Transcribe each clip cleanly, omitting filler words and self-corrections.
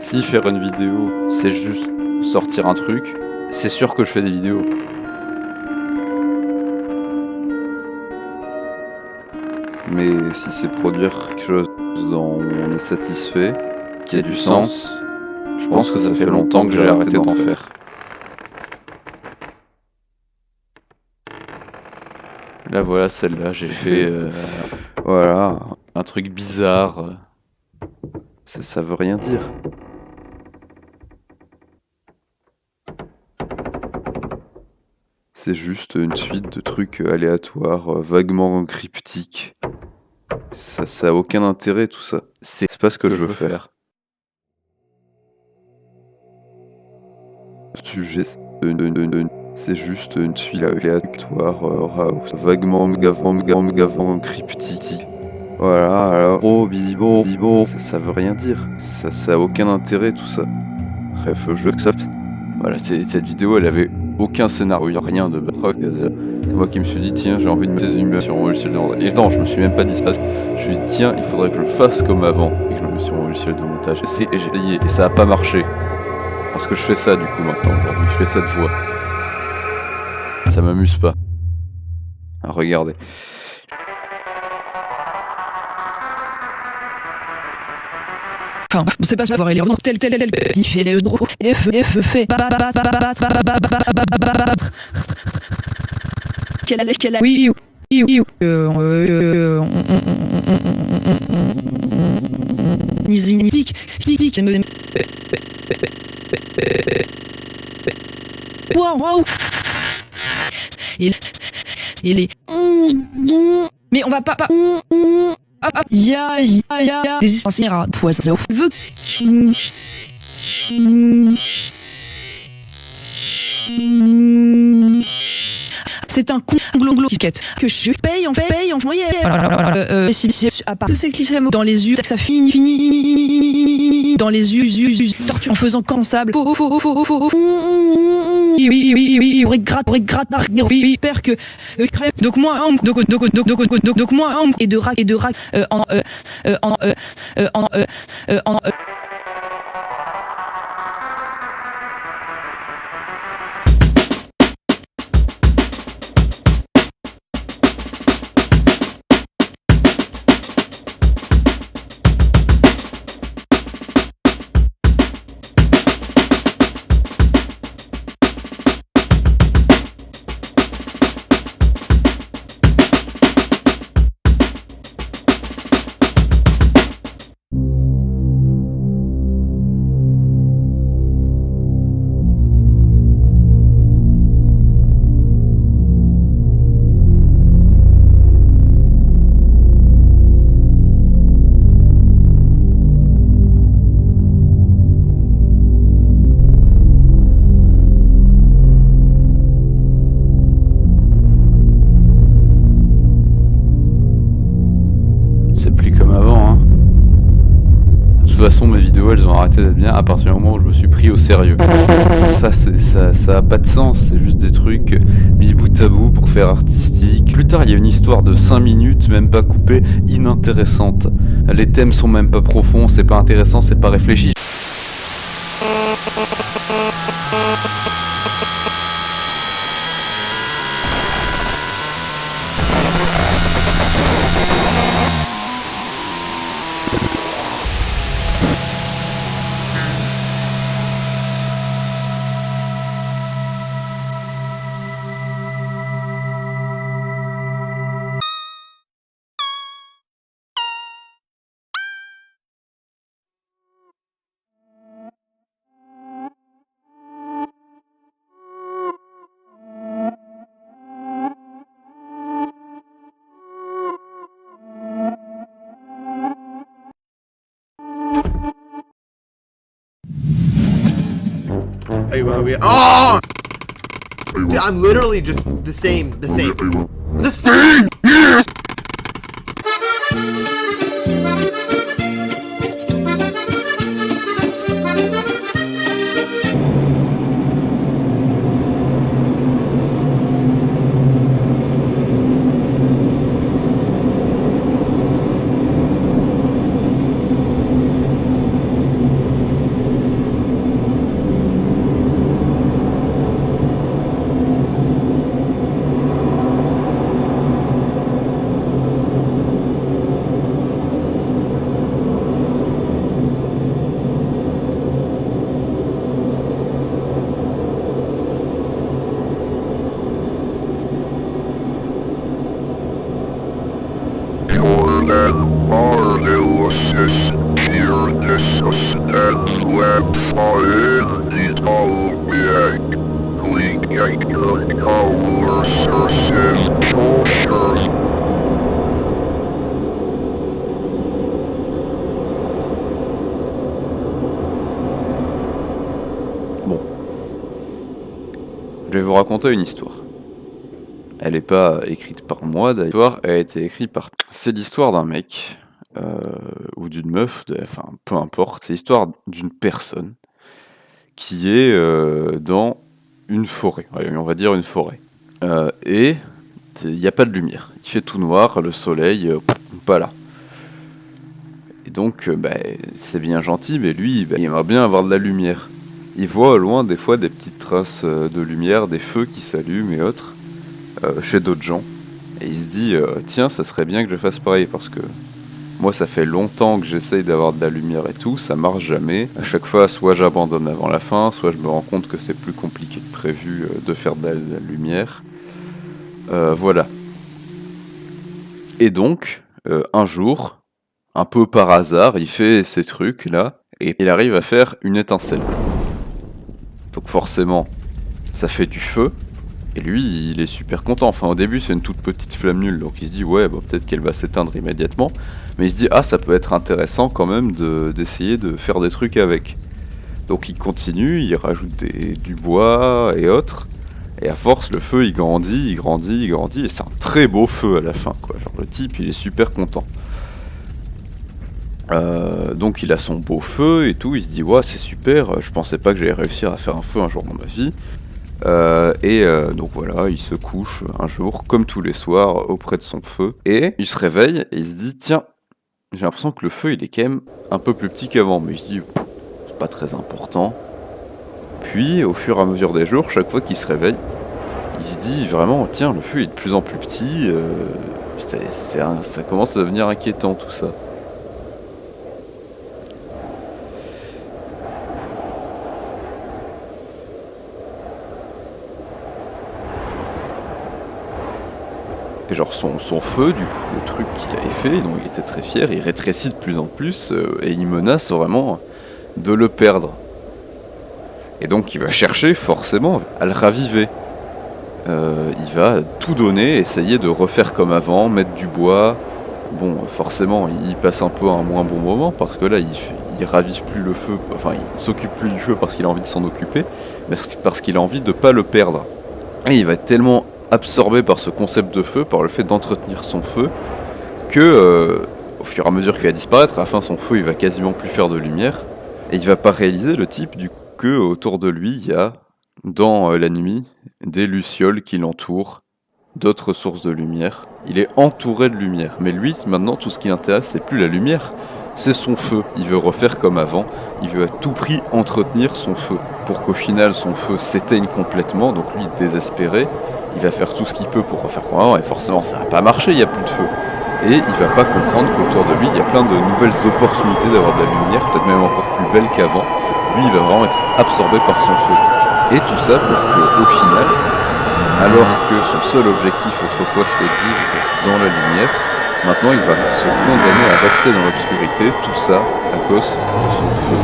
Si faire une vidéo, c'est juste sortir un truc, c'est sûr que je fais des vidéos. Mais si c'est produire quelque chose dont on est satisfait, qui a du sens, je pense que ça fait longtemps que j'ai arrêté d'en faire. Là voilà, celle-là, j'ai fait Voilà, un truc bizarre. ça veut rien dire. C'est juste une suite de trucs aléatoires, vaguement cryptiques. Ça a aucun intérêt tout ça. C'est pas ce que je veux faire. Le sujet, c'est juste une suite aléatoire, vaguement cryptique. Voilà, alors, bibo, ça veut rien dire. Ça a aucun intérêt tout ça. Bref, je accepte. Voilà, cette vidéo, elle avait aucun scénario, y a rien de rock. C'est moi qui me suis dit, tiens, j'ai envie de mettre des images sur mon logiciel de montage. Et non, je me suis même pas dit ça. Je me suis dit, tiens, il faudrait que je le fasse comme avant. Et que je me mets sur mon logiciel de montage. Et j'ai essayé, et ça a pas marché. Parce que je fais ça du coup maintenant, aujourd'hui. Je fais cette voix. Ça m'amuse pas. Ah, regardez. Enfin, c'est pas savoir élire tel il fait les drôles F fait quelle a oui pique waouh il est mais on va pas ya des incinérats poison veut c'est un con glogloquette que je paye en moyenne à part que c'est cliché dans les yeux ça finit dans les yeux torture en faisant comme sable oui père que donc moi et de rack en De toute façon, mes vidéos, elles ont arrêté d'être bien à partir du moment où je me suis pris au sérieux. Ça a pas de sens, c'est juste des trucs mis bout à bout pour faire artistique. Plus tard, il y a une histoire de 5 minutes, même pas coupée, inintéressante. Les thèmes sont même pas profonds, c'est pas intéressant, c'est pas réfléchi. Are you oh! Dude, I'm literally just the same. The same. Yes! raconter une histoire. Elle n'est pas écrite par moi d'ailleurs, elle a été écrite par... C'est l'histoire d'un mec, ou d'une meuf, enfin peu importe, c'est l'histoire d'une personne qui est dans une forêt, ouais, on va dire une forêt. Et il n'y a pas de lumière, il fait tout noir, le soleil, pas là. Et donc c'est bien gentil, mais lui il aimerait bien avoir de la lumière. Il voit au loin des fois des petites traces de lumière, des feux qui s'allument et autres, chez d'autres gens. Et il se dit, tiens, ça serait bien que je fasse pareil, parce que moi ça fait longtemps que j'essaye d'avoir de la lumière et tout, ça marche jamais. À chaque fois, soit j'abandonne avant la fin, soit je me rends compte que c'est plus compliqué que prévu de faire de la lumière. Voilà. Et donc, un jour, un peu par hasard, il fait ces trucs là, et il arrive à faire une étincelle. Donc forcément, ça fait du feu, et lui, il est super content. Enfin, au début, c'est une toute petite flamme nulle, donc il se dit, ouais, bah, peut-être qu'elle va s'éteindre immédiatement. Mais il se dit, ah, ça peut être intéressant quand même d'essayer de faire des trucs avec. Donc il continue, il rajoute du bois et autres. Et à force, le feu, il grandit, il grandit, il grandit, et c'est un très beau feu à la fin, quoi. Genre, le type, il est super content. Donc il a son beau feu et tout, il se dit ouais c'est super, je pensais pas que j'allais réussir à faire un feu un jour dans ma vie. Donc voilà, il se couche un jour comme tous les soirs auprès de son feu et il se réveille et il se dit tiens, j'ai l'impression que le feu il est quand même un peu plus petit qu'avant, mais il se dit c'est pas très important. Puis au fur et à mesure des jours, chaque fois qu'il se réveille, il se dit vraiment tiens le feu il est de plus en plus petit, ça commence à devenir inquiétant tout ça. Et genre son feu, le truc qu'il avait fait, dont il était très fier, il rétrécit de plus en plus et il menace vraiment de le perdre. Et donc il va chercher forcément à le raviver. Il va tout donner, essayer de refaire comme avant, mettre du bois. Bon, forcément, il passe un peu un moins bon moment parce que là, il ravive plus le feu, enfin, il s'occupe plus du feu parce qu'il a envie de s'en occuper, mais parce qu'il a envie de pas le perdre. Et il va être tellement absorbé par ce concept de feu, par le fait d'entretenir son feu, que au fur et à mesure qu'il va disparaître, à la fin son feu il va quasiment plus faire de lumière, et il va pas réaliser le type du coup que autour de lui il y a dans la nuit des lucioles qui l'entourent, d'autres sources de lumière. Il est entouré de lumière, mais lui maintenant tout ce qui l'intéresse c'est plus la lumière, c'est son feu. Il veut refaire comme avant, il veut à tout prix entretenir son feu pour qu'au final son feu s'éteigne complètement, donc lui désespéré. Il va faire tout ce qu'il peut pour refaire comme avant, et forcément ça va pas marcher, il n'y a plus de feu. Et il va pas comprendre qu'autour de lui, il y a plein de nouvelles opportunités d'avoir de la lumière, peut-être même encore plus belle qu'avant. Lui, il va vraiment être absorbé par son feu. Et tout ça pour qu'au final, alors que son seul objectif autrefois c'était de vivre dans la lumière, maintenant il va se condamner à rester dans l'obscurité, tout ça à cause de son feu.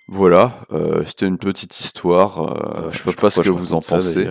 Voilà, c'était une petite histoire, je sais pas ce que vous en pensez.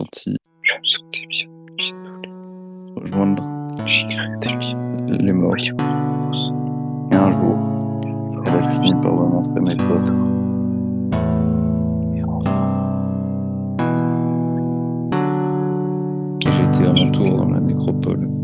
senti Je me sentais bien. rejoindre J'y créais les morts. Et un jour, elle a fini par me montrer mes potes. Et enfin, Et j'ai été à mon tour dans la nécropole.